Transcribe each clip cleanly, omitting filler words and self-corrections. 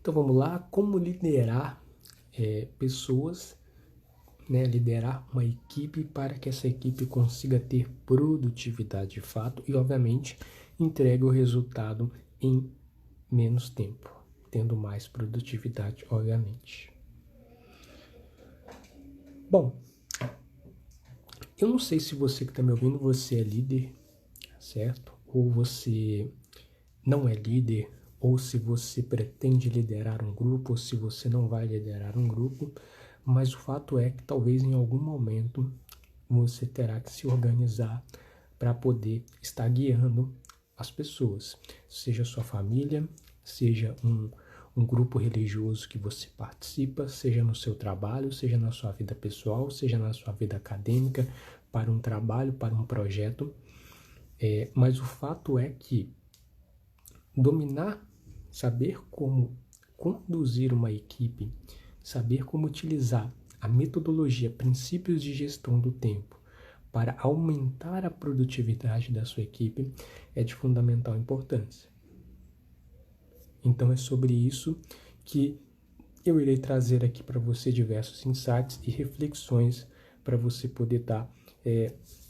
Então vamos lá, como liderar pessoas, né? Liderar uma equipe para que essa equipe consiga ter produtividade de fato e, obviamente, entregue o resultado em menos tempo, tendo mais produtividade, obviamente. Bom, eu não sei se você que está me ouvindo, você é líder, certo? Ou você não é líder, ou se você pretende liderar um grupo, ou se você não vai liderar um grupo, mas o fato é que talvez em algum momento você terá que se organizar para poder estar guiando as pessoas, seja sua família, seja um grupo religioso que você participa, seja no seu trabalho, seja na sua vida pessoal, seja na sua vida acadêmica, para um trabalho, para um projeto. Mas o fato é que dominar, saber como conduzir uma equipe, saber como utilizar a metodologia, princípios de gestão do tempo para aumentar a produtividade da sua equipe é de fundamental importância. Então é sobre isso que eu irei trazer aqui para você diversos insights e reflexões para você poder estar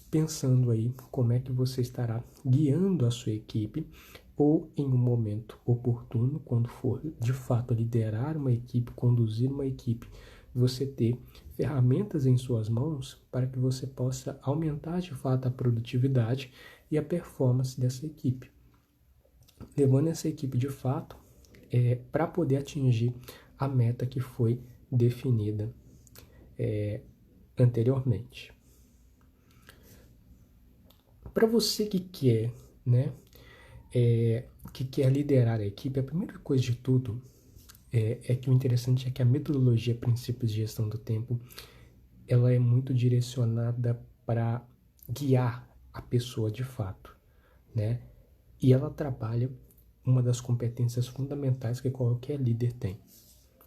pensando aí como é que você estará guiando a sua equipe ou em um momento oportuno, quando for de fato liderar uma equipe, conduzir uma equipe, você ter ferramentas em suas mãos para que você possa aumentar de fato a produtividade e a performance dessa equipe, levando essa equipe de fato para poder atingir a meta que foi definida anteriormente. Para você que quer, né, que quer liderar a equipe, a primeira coisa de tudo é que o interessante é que a metodologia Princípios de Gestão do Tempo, ela é muito direcionada para guiar a pessoa de fato, né? E ela trabalha uma das competências fundamentais que qualquer líder tem,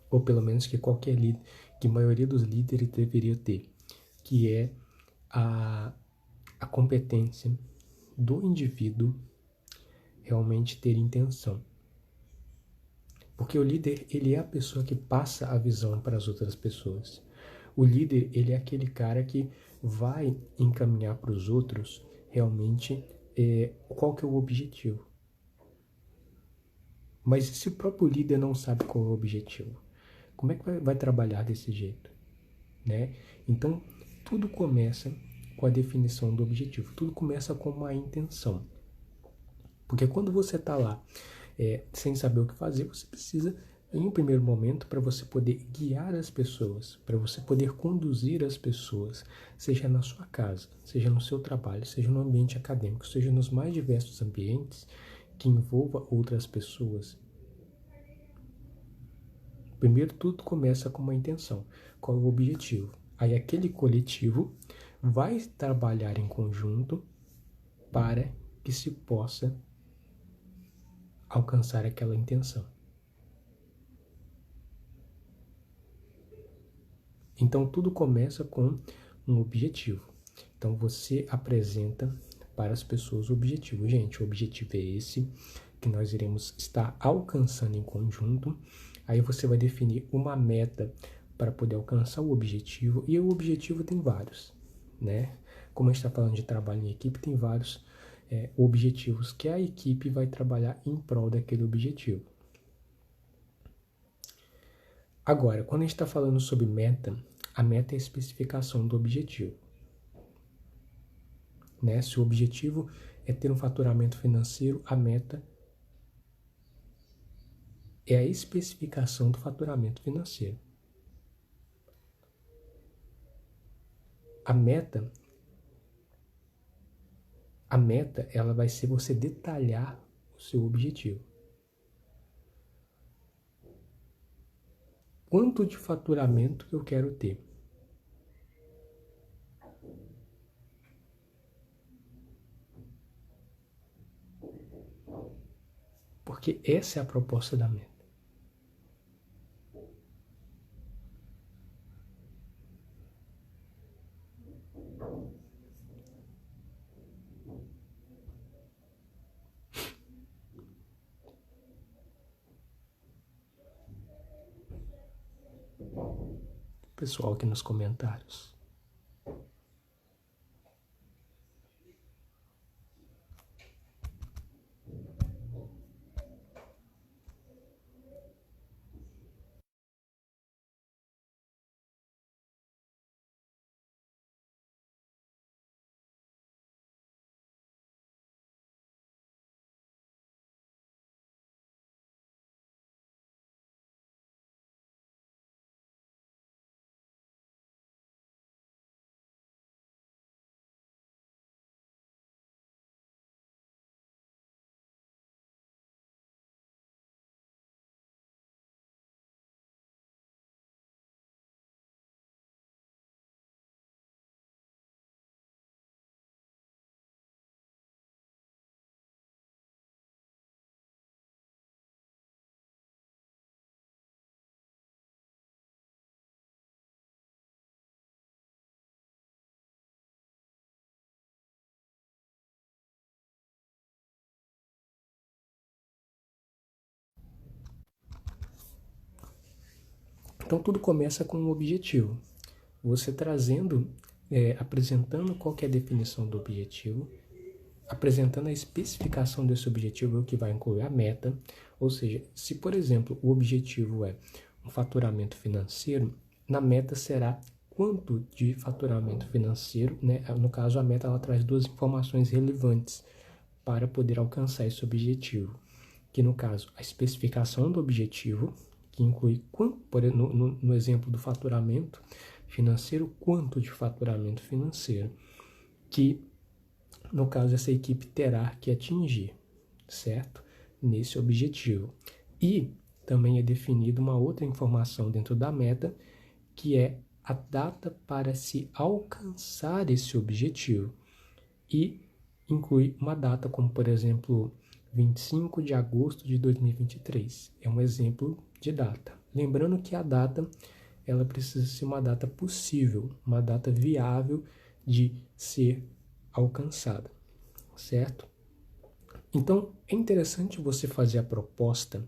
ou pelo menos que qualquer líder, que a maioria dos líderes deveria ter, que é a competência do indivíduo realmente ter intenção. Porque o líder, ele é a pessoa que passa a visão para as outras pessoas. O líder, ele é aquele cara que vai encaminhar para os outros realmente qual que é o objetivo. Mas se o próprio líder não sabe qual é o objetivo, como é que vai trabalhar desse jeito? Né? Então, tudo começa com a definição do objetivo. Tudo começa com uma intenção. Porque quando você está lá sem saber o que fazer, você precisa, em um primeiro momento, para você poder guiar as pessoas, para você poder conduzir as pessoas, seja na sua casa, seja no seu trabalho, seja no ambiente acadêmico, seja nos mais diversos ambientes que envolva outras pessoas. Primeiro, tudo começa com uma intenção. Qual é o objetivo? Aí aquele coletivo vai trabalhar em conjunto para que se possa alcançar aquela intenção. Então, tudo começa com um objetivo. Então, você apresenta para as pessoas o objetivo. Gente, o objetivo é esse, que nós iremos estar alcançando em conjunto. Aí você vai definir uma meta para poder alcançar o objetivo. E o objetivo tem vários, né? Como a gente está falando de trabalho em equipe, tem vários objetivos que a equipe vai trabalhar em prol daquele objetivo. Agora, quando a gente está falando sobre meta, a meta é a especificação do objetivo. Né? Se o objetivo é ter um faturamento financeiro, a meta é a especificação do faturamento financeiro. A meta, ela vai ser você detalhar o seu objetivo. Quanto de faturamento eu quero ter? Porque essa é a proposta da meta. pessoal aqui nos comentários. Então, tudo começa com um objetivo. Você trazendo, apresentando qual que é a definição do objetivo, apresentando a especificação desse objetivo, que vai incluir a meta. Ou seja, se, por exemplo, o objetivo é um faturamento financeiro, na meta será quanto de faturamento financeiro, né? No caso, a meta ela traz duas informações relevantes para poder alcançar esse objetivo, que no caso, a especificação do objetivo, que inclui, no exemplo do faturamento financeiro, quanto de faturamento financeiro que, no caso, essa equipe terá que atingir, certo? Nesse objetivo. E também é definida uma outra informação dentro da meta, que é a data para se alcançar esse objetivo. E inclui uma data como, por exemplo, 25 de agosto de 2023. É um exemplo de data. Lembrando que a data, ela precisa ser uma data possível, uma data viável de ser alcançada, certo? Então, é interessante você fazer a proposta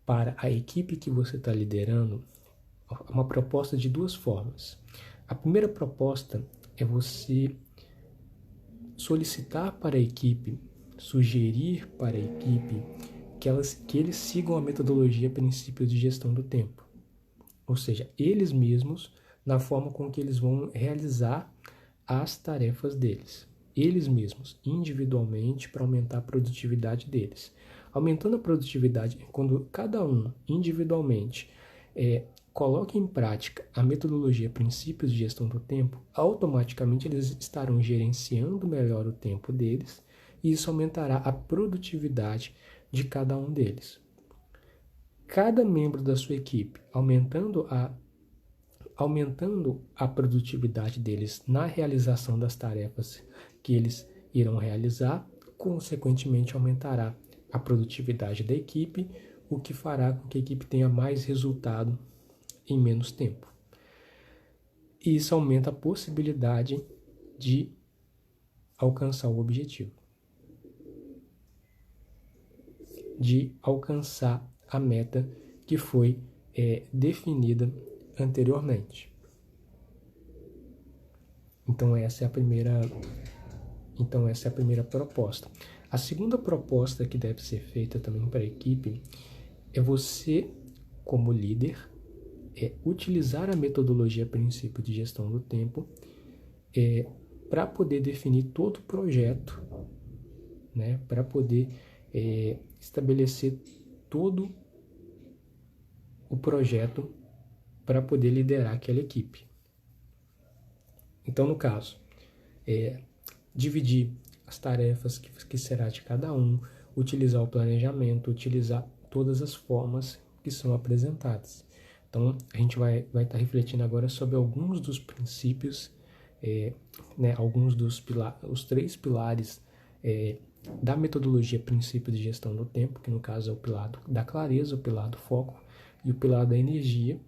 para a equipe que você está liderando, uma proposta de duas formas. A primeira proposta é você solicitar para a equipe, sugerir para a equipe que eles sigam a metodologia princípios de gestão do tempo. Ou seja, eles mesmos, na forma com que eles vão realizar as tarefas deles. Eles mesmos, individualmente, para aumentar a produtividade deles. Aumentando a produtividade, quando cada um, individualmente, coloque em prática a metodologia princípios de gestão do tempo, automaticamente eles estarão gerenciando melhor o tempo deles e isso aumentará a produtividade de cada um deles. Cada membro da sua equipe aumentando a produtividade deles na realização das tarefas que eles irão realizar, consequentemente aumentará a produtividade da equipe, o que fará com que a equipe tenha mais resultado em menos tempo. E isso aumenta a possibilidade de alcançar o objetivo, de alcançar a meta que foi definida anteriormente. Então essa é a primeira proposta. A segunda proposta que deve ser feita também para a equipe é você, como líder, utilizar a metodologia princípio de gestão do tempo para poder definir todo o projeto, né, para poder estabelecer todo o projeto para poder liderar aquela equipe. Então, no caso, dividir as tarefas que será de cada um, utilizar o planejamento, utilizar todas as formas que são apresentadas. Então, a gente vai estar refletindo agora sobre alguns dos princípios, alguns dos os 3 pilares da metodologia princípio de gestão do tempo, que no caso é o pilar da clareza, o pilar do foco e o pilar da energia,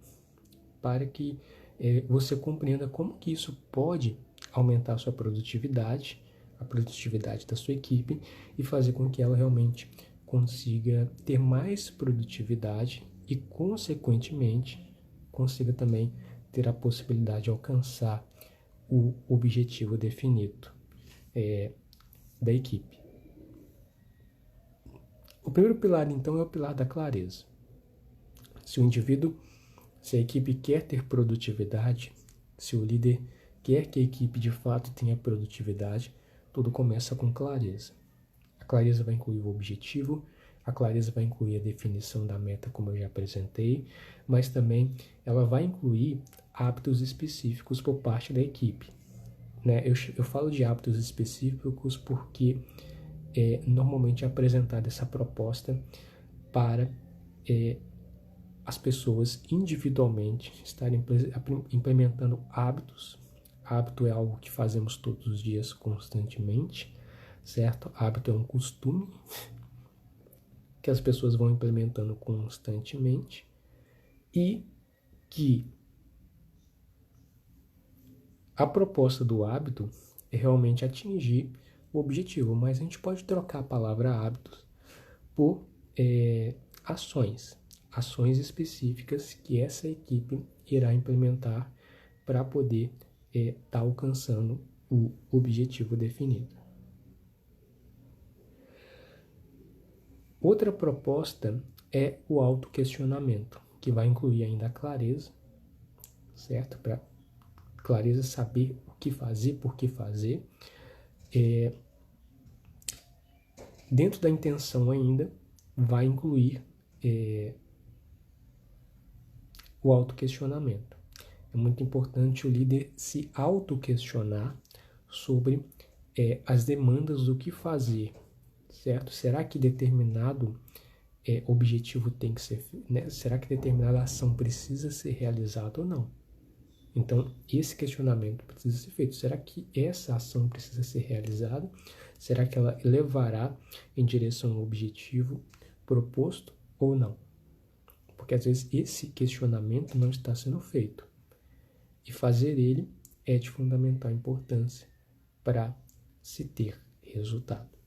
para que você compreenda como que isso pode aumentar a sua produtividade, a produtividade da sua equipe e fazer com que ela realmente consiga ter mais produtividade e, consequentemente, consiga também ter a possibilidade de alcançar o objetivo definido da equipe. O primeiro pilar, então, é o pilar da clareza. Se a equipe quer ter produtividade, se o líder quer que a equipe de fato tenha produtividade, tudo começa com clareza. A clareza vai incluir o objetivo, a clareza vai incluir a definição da meta, como eu já apresentei, mas também ela vai incluir hábitos específicos por parte da equipe. Eu falo de hábitos específicos porque normalmente é apresentada essa proposta para as pessoas individualmente estarem implementando hábitos. Hábito é algo que fazemos todos os dias constantemente, certo? Hábito é um costume que as pessoas vão implementando constantemente e que a proposta do hábito é realmente atingir o objetivo, mas a gente pode trocar a palavra hábitos por ações específicas que essa equipe irá implementar para poder estar alcançando o objetivo definido. Outra proposta é o autoquestionamento, que vai incluir ainda a clareza, certo? Para clareza, saber o que fazer, por que fazer. Dentro da intenção ainda, vai incluir o autoquestionamento. É muito importante o líder se autoquestionar sobre as demandas do que fazer, certo? Será que determinado objetivo tem que ser, né? Será que determinada ação precisa ser realizada ou não? Então, esse questionamento precisa ser feito. Será que essa ação precisa ser realizada? Será que ela levará em direção ao objetivo proposto ou não? Porque às vezes esse questionamento não está sendo feito. E fazer ele é de fundamental importância para se ter resultado.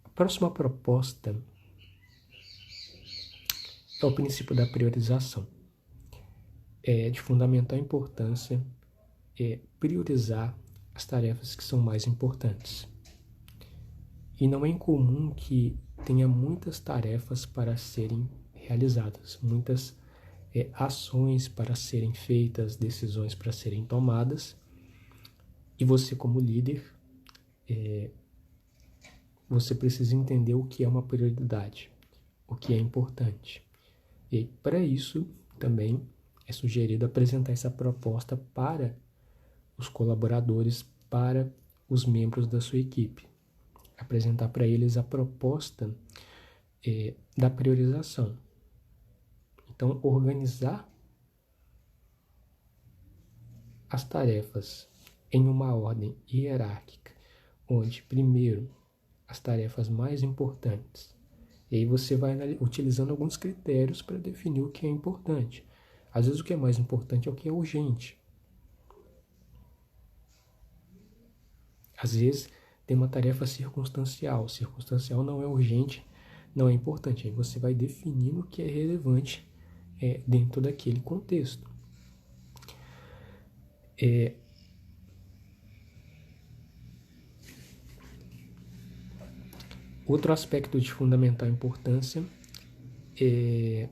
A próxima proposta é o princípio da priorização. É de fundamental importância priorizar as tarefas que são mais importantes. E não é incomum que tenha muitas tarefas para serem realizadas, muitas ações para serem feitas, decisões para serem tomadas. E você, como líder, você precisa entender o que é uma prioridade, o que é importante. E para isso também é sugerido apresentar essa proposta para os colaboradores, para os membros da sua equipe. Apresentar para eles a proposta da priorização. Então, organizar as tarefas em uma ordem hierárquica, onde primeiro as tarefas mais importantes. E aí você vai utilizando alguns critérios para definir o que é importante. Às vezes o que é mais importante é o que é urgente. Às vezes tem uma tarefa circunstancial. Circunstancial não é urgente, não é importante. Aí você vai definindo o que é relevante dentro daquele contexto. Outro aspecto de fundamental importância é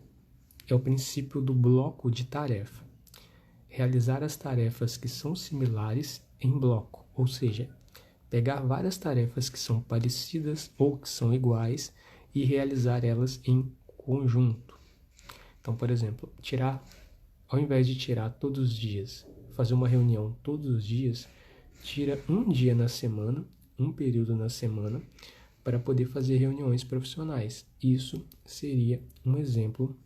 o princípio do bloco de tarefa. Realizar as tarefas que são similares em bloco, ou seja, pegar várias tarefas que são parecidas ou que são iguais e realizar elas em conjunto. Então, por exemplo, ao invés de tirar todos os dias, fazer uma reunião todos os dias, tira um dia na semana, um período na semana, para poder fazer reuniões profissionais. Isso seria um exemplo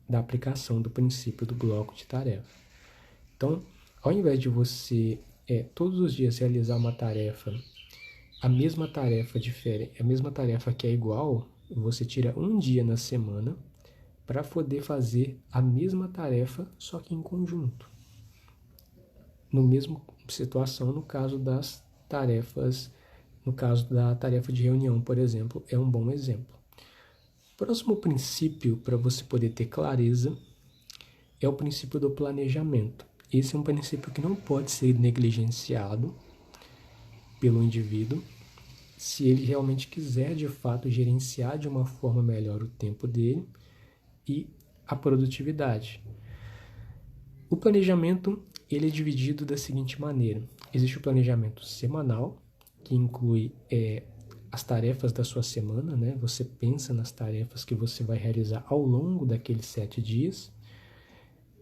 da aplicação do princípio do bloco de tarefa. Então, ao invés de você todos os dias realizar uma tarefa a mesma tarefa diferente, a mesma tarefa que é igual, você tira um dia na semana para poder fazer a mesma tarefa, só que em conjunto. No mesmo situação, no caso das tarefas, no caso da tarefa de reunião, por exemplo, é um bom exemplo. Próximo princípio para você poder ter clareza é o princípio do planejamento. Esse é um princípio que não pode ser negligenciado pelo indivíduo se ele realmente quiser, de fato, gerenciar de uma forma melhor o tempo dele e a produtividade. O planejamento ele é dividido da seguinte maneira. Existe o planejamento semanal, que inclui as tarefas da sua semana, né? Você pensa nas tarefas que você vai realizar ao longo daqueles 7 dias.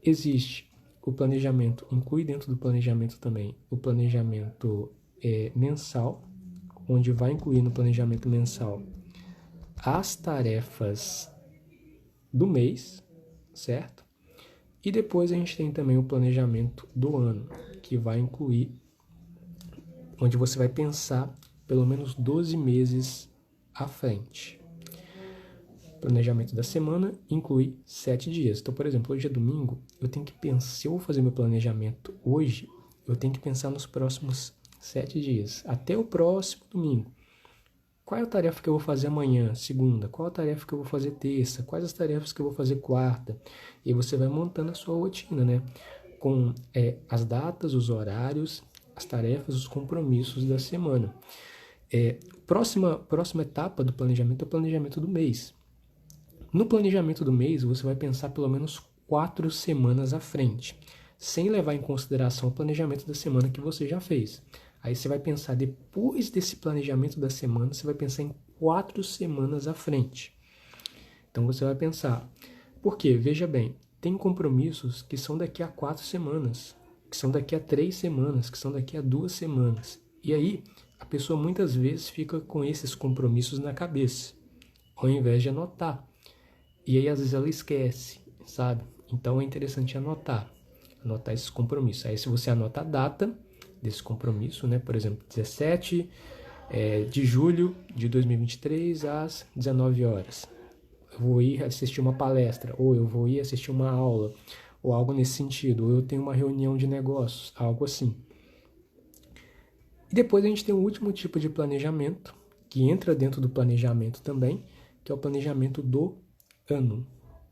Existe o planejamento, inclui dentro do planejamento também o planejamento mensal, onde vai incluir no planejamento mensal as tarefas do mês, certo? E depois a gente tem também o planejamento do ano, que vai incluir, onde você vai pensar pelo menos 12 meses à frente. O planejamento da semana inclui 7 dias. Então, por exemplo, hoje é domingo, eu tenho que pensar, se eu vou fazer meu planejamento hoje, eu tenho que pensar nos próximos 7 dias, até o próximo domingo. Qual é a tarefa que eu vou fazer amanhã, segunda? Qual a tarefa que eu vou fazer terça? Quais as tarefas que eu vou fazer quarta? E você vai montando a sua rotina, né? Com as datas, os horários, as tarefas, os compromissos da semana. Próxima etapa do planejamento é o planejamento do mês. No planejamento do mês, você vai pensar pelo menos 4 semanas à frente, sem levar em consideração o planejamento da semana que você já fez. Aí você vai pensar, depois desse planejamento da semana, você vai pensar em 4 semanas à frente. Então você vai pensar, por quê? Veja bem, tem compromissos que são daqui a 4 semanas, que são daqui a 3 semanas, que são daqui a 2 semanas. E aí, a pessoa muitas vezes fica com esses compromissos na cabeça, ao invés de anotar. E aí, às vezes, ela esquece, sabe? Então, é interessante anotar esses compromissos. Aí, se você anota a data desse compromisso, né? Por exemplo, 17 de julho de 2023 às 19 horas. Eu vou ir assistir uma palestra, ou eu vou ir assistir uma aula, ou algo nesse sentido, ou eu tenho uma reunião de negócios, algo assim. E depois a gente tem o último tipo de planejamento, que entra dentro do planejamento também, que é o planejamento do ano.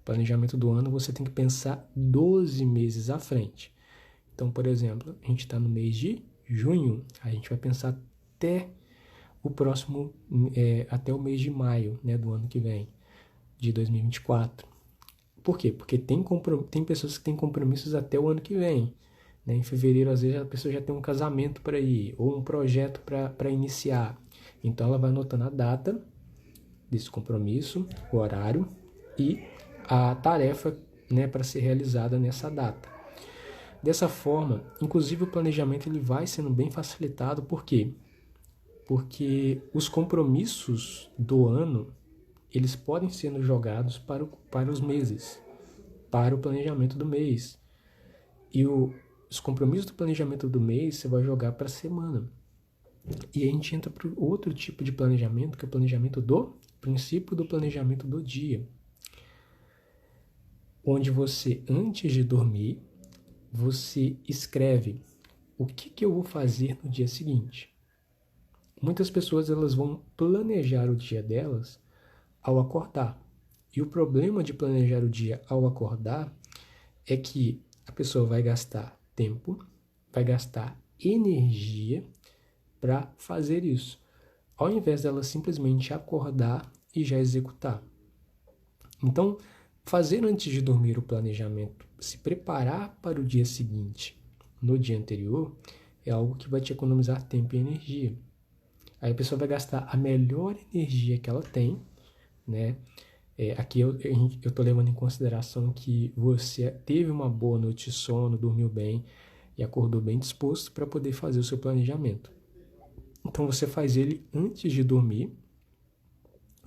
Planejamento do ano, você tem que pensar 12 meses à frente. Então, por exemplo, a gente está no mês de junho, a gente vai pensar até o próximo, até o mês de maio, né, do ano que vem, de 2024. Por quê? Porque tem pessoas que têm compromissos até o ano que vem. Né? Em fevereiro, às vezes, a pessoa já tem um casamento para ir, ou um projeto para iniciar. Então, ela vai anotando a data desse compromisso, o horário e a tarefa, né, para ser realizada nessa data. Dessa forma, inclusive o planejamento ele vai sendo bem facilitado, por quê? Porque os compromissos do ano, eles podem ser jogados para os meses, para o planejamento do mês. E os compromissos do planejamento do mês, você vai jogar para a semana. E a gente entra para outro tipo de planejamento, que é o planejamento do princípio do planejamento do dia. Onde você, antes de dormir, você escreve o que eu vou fazer no dia seguinte. Muitas pessoas elas vão planejar o dia delas ao acordar. E o problema de planejar o dia ao acordar é que a pessoa vai gastar tempo, vai gastar energia para fazer isso, ao invés dela simplesmente acordar e já executar. Então, fazer antes de dormir o planejamento, se preparar para o dia seguinte, no dia anterior, é algo que vai te economizar tempo e energia. Aí a pessoa vai gastar a melhor energia que ela tem, né? Aqui eu estou levando em consideração que você teve uma boa noite de sono, dormiu bem e acordou bem disposto para poder fazer o seu planejamento. Então você faz ele antes de dormir,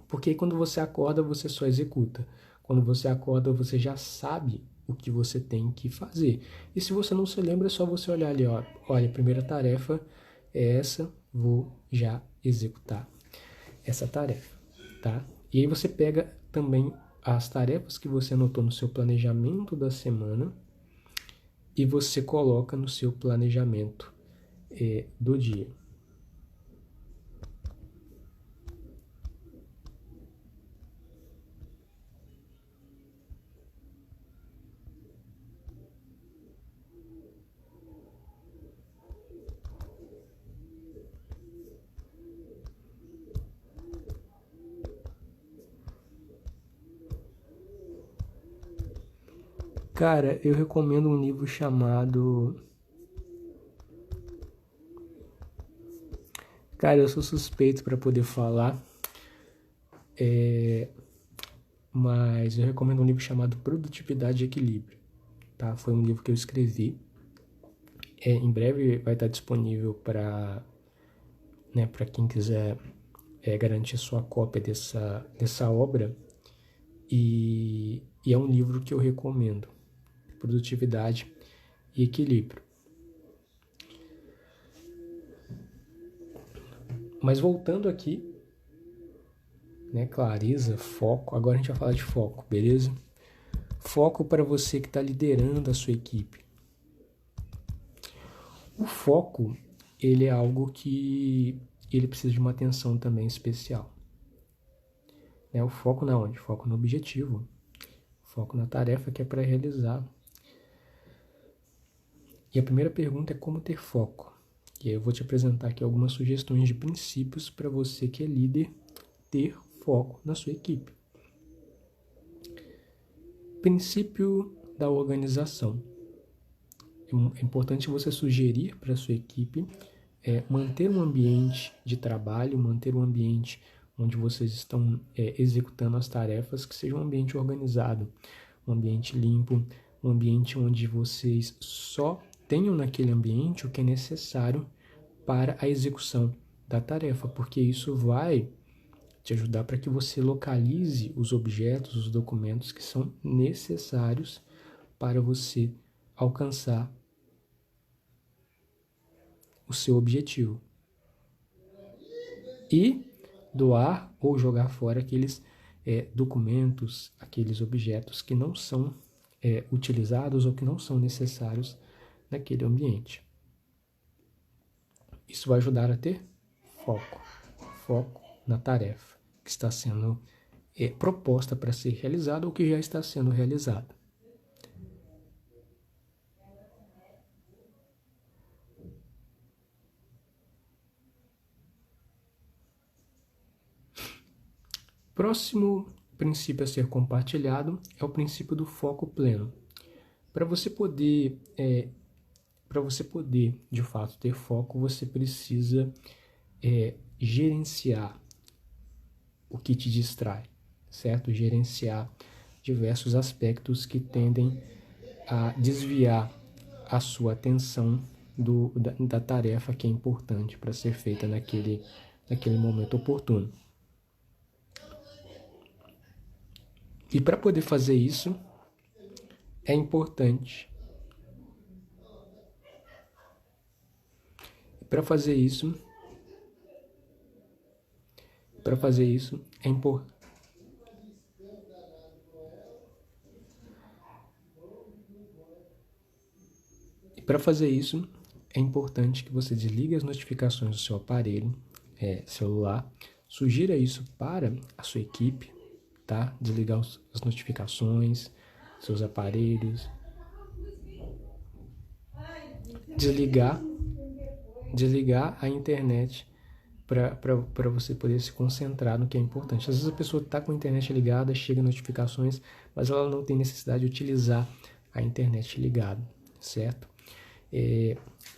porque quando você acorda você só executa. Quando você acorda você já sabe o que você tem que fazer. E se você não se lembra é só você olhar ali, ó, olha, a primeira tarefa é essa, vou já executar essa tarefa, tá? E aí você pega também as tarefas que você anotou no seu planejamento da semana e você coloca no seu planejamento do dia. Cara, eu recomendo um livro chamado... Cara, eu sou suspeito para poder falar, mas eu recomendo um livro chamado Produtividade e Equilíbrio, tá? Foi um livro que eu escrevi. Em breve vai estar disponível para quem quiser garantir sua cópia dessa obra. E é um livro que eu recomendo. Produtividade e Equilíbrio. Mas voltando aqui, né, clareza, foco. Agora a gente vai falar de foco, beleza? Foco para você que está liderando a sua equipe. O foco, ele é algo que ele precisa de uma atenção também especial. Né? O foco na onde? Foco no objetivo. Foco na tarefa que é para realizar. E a primeira pergunta é como ter foco. E aí eu vou te apresentar aqui algumas sugestões de princípios para você que é líder ter foco na sua equipe. Princípio da organização. É importante você sugerir para a sua equipe manter um ambiente de trabalho, manter um ambiente onde vocês estão executando as tarefas, que seja um ambiente organizado, um ambiente limpo, um ambiente onde vocês só tenham naquele ambiente o que é necessário para a execução da tarefa, porque isso vai te ajudar para que você localize os objetos, os documentos que são necessários para você alcançar o seu objetivo. E doar ou jogar fora aqueles documentos, aqueles objetos que não são utilizados ou que não são necessários naquele ambiente. Isso vai ajudar a ter foco na tarefa que está sendo proposta para ser realizada ou que já está sendo realizada. Próximo princípio a ser compartilhado é o princípio do foco pleno. Para você poder, de fato, ter foco, você precisa gerenciar o que te distrai, certo? Gerenciar diversos aspectos que tendem a desviar a sua atenção da tarefa que é importante para ser feita naquele momento oportuno. E para poder fazer isso, é importante. Para fazer isso é importante. Para fazer isso, é importante que você desligue as notificações do seu aparelho celular, sugira isso para a sua equipe, tá? Desligar as notificações, seus aparelhos, desligar a internet para você poder se concentrar no que é importante. Às vezes a pessoa está com a internet ligada, chega notificações, mas ela não tem necessidade de utilizar a internet ligada, certo? É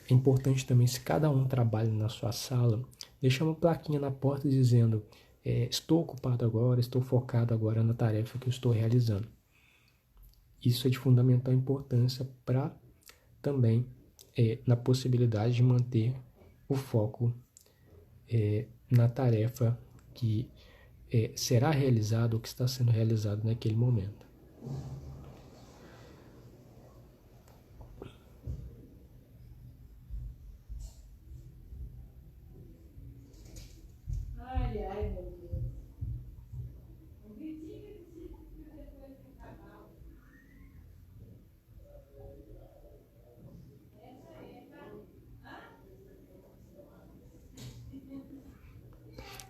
importante também, se cada um trabalha na sua sala, deixar uma plaquinha na porta dizendo estou ocupado agora, estou focado agora na tarefa que eu estou realizando. Isso é de fundamental importância para também na possibilidade de manter o foco na tarefa que será realizada ou que está sendo realizado naquele momento.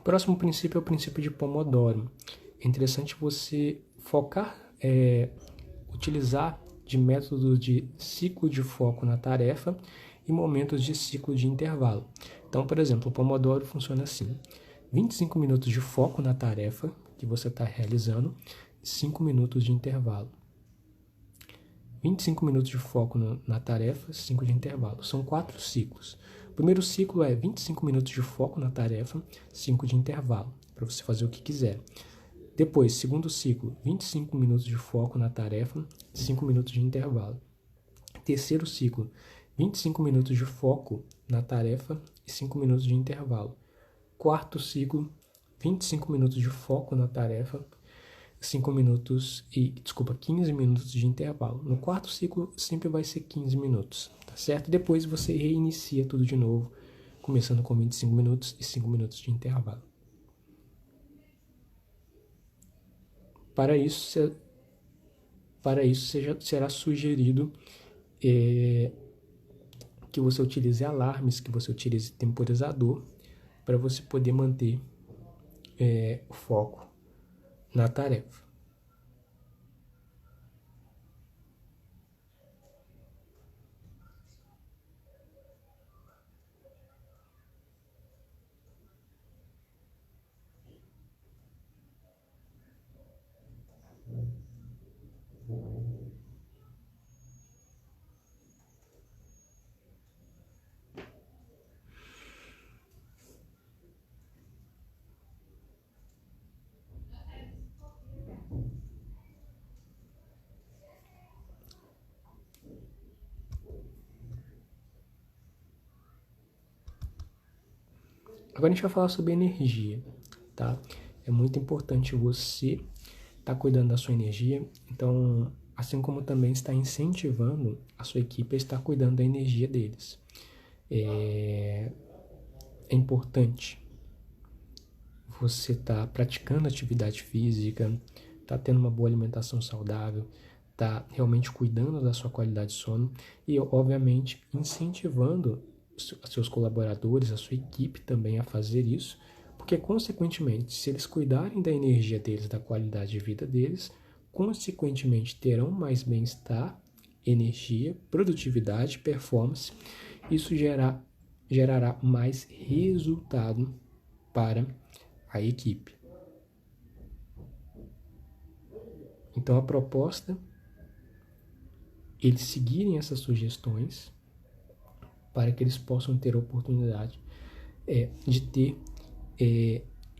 Próximo princípio é o princípio de Pomodoro. É interessante você focar, utilizar de métodos de ciclo de foco na tarefa e momentos de ciclo de intervalo. Então, por exemplo, o Pomodoro funciona assim: 25 minutos de foco na tarefa que você está realizando, 5 minutos de intervalo. 25 minutos de foco na tarefa, 5 de intervalo. São 4 ciclos. O primeiro ciclo é 25 minutos de foco na tarefa, 5 de intervalo, para você fazer o que quiser. Depois, segundo ciclo, 25 minutos de foco na tarefa, 5 minutos de intervalo. Terceiro ciclo, 25 minutos de foco na tarefa e 5 minutos de intervalo. Quarto ciclo, 25 minutos de foco na tarefa, 15 minutos de intervalo. No quarto ciclo sempre vai ser 15 minutos, tá certo? Depois você reinicia tudo de novo, começando com 25 minutos e 5 minutos de intervalo. Para isso será sugerido que você utilize alarmes, que você utilize temporizador, para você poder manter o foco na tarefa. Agora a gente vai falar sobre energia, tá? É muito importante você estar cuidando da sua energia. Então, assim como também está incentivando a sua equipe a estar cuidando da energia deles. É importante você estar praticando atividade física, estar tendo uma boa alimentação saudável, estar realmente cuidando da sua qualidade de sono e, obviamente, incentivando seus colaboradores, a sua equipe também a fazer isso, porque, consequentemente, se eles cuidarem da energia deles, da qualidade de vida deles, consequentemente terão mais bem-estar, energia, produtividade, performance. Isso gerará mais resultado para a equipe. Então, a proposta é eles seguirem essas sugestões para que eles possam ter a oportunidade de ter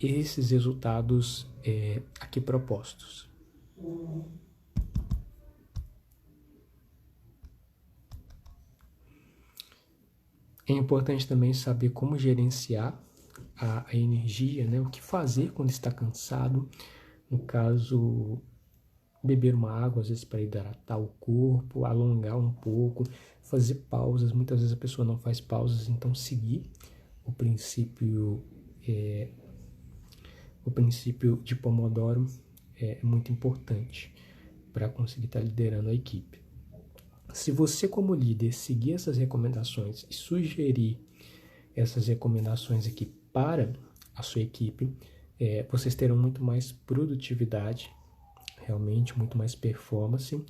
esses resultados aqui propostos. É importante também saber como gerenciar a energia, né? O que fazer quando está cansado. No caso, beber uma água, às vezes para hidratar o corpo, alongar um pouco, fazer pausas. Muitas vezes a pessoa não faz pausas, então seguir o princípio de Pomodoro é muito importante para conseguir estar liderando a equipe. Se você, como líder, seguir essas recomendações e sugerir essas recomendações aqui para a sua equipe, vocês terão muito mais produtividade, realmente muito mais performance,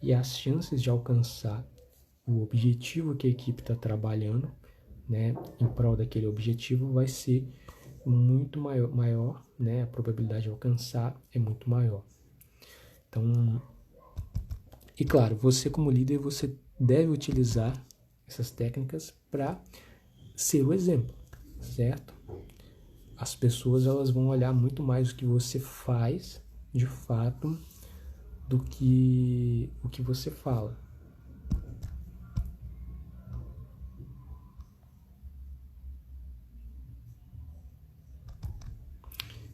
e as chances de alcançar o objetivo que a equipe está trabalhando, né, em prol daquele objetivo vai ser muito maior, né, a probabilidade de alcançar é muito maior. Então, e claro, você como líder, você deve utilizar essas técnicas para ser o exemplo, certo? As pessoas elas vão olhar muito mais o que você faz, de fato, do que o que você fala.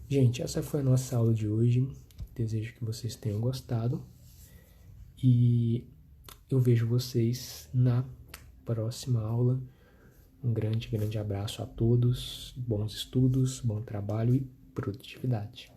Gente, essa foi a nossa aula de hoje. Desejo que vocês tenham gostado. E eu vejo vocês na próxima aula. Um grande abraço a todos. Bons estudos, bom trabalho e produtividade.